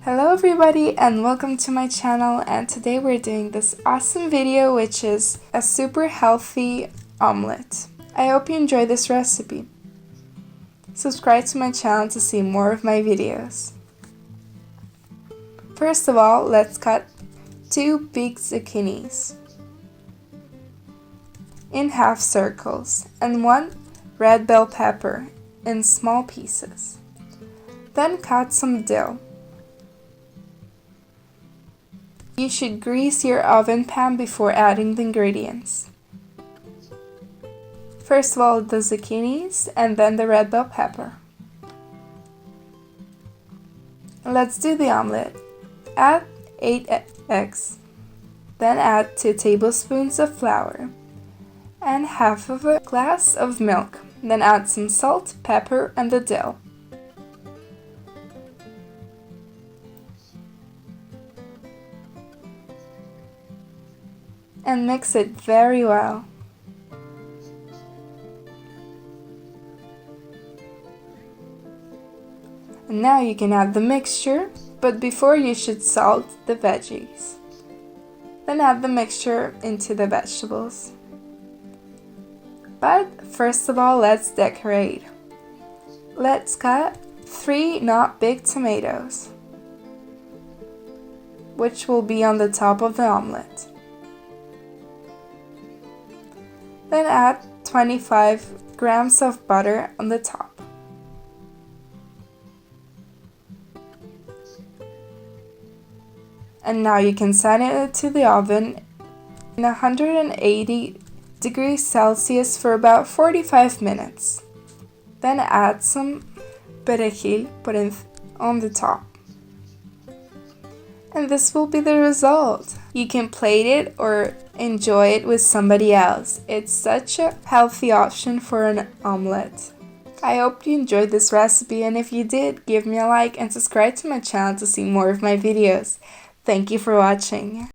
Hello everybody and welcome to my channel, and today we're doing this awesome video which is a super healthy omelette. I hope you enjoy this recipe. Subscribe to my channel to see more of my videos. First of all, let's cut 2 big zucchinis in half circles and 1 red bell pepper in small pieces. Then cut some dill. You should grease your oven pan before adding the ingredients. First of all, the zucchinis and then the red bell pepper. Let's do the omelette. Add 8 eggs. Then add 2 tablespoons of flour and half of a glass of milk. Then add some salt, pepper, and the dill. And mix it very well. And now you can add the mixture, but before you should salt the veggies. Then add the mixture into the vegetables. But first of all, let's decorate. Let's cut 3 not big tomatoes, which will be on the top of the omelette. Then add 25 grams of butter on the top. And now you can send it to the oven in 180 degrees Celsius for about 45 minutes. Then add some perejil on the top. And this will be the result. You can plate it or enjoy it with somebody else. It's such a healthy option for an omelette. I hope you enjoyed this recipe, and if you did, give me a like and subscribe to my channel to see more of my videos. Thank you for watching.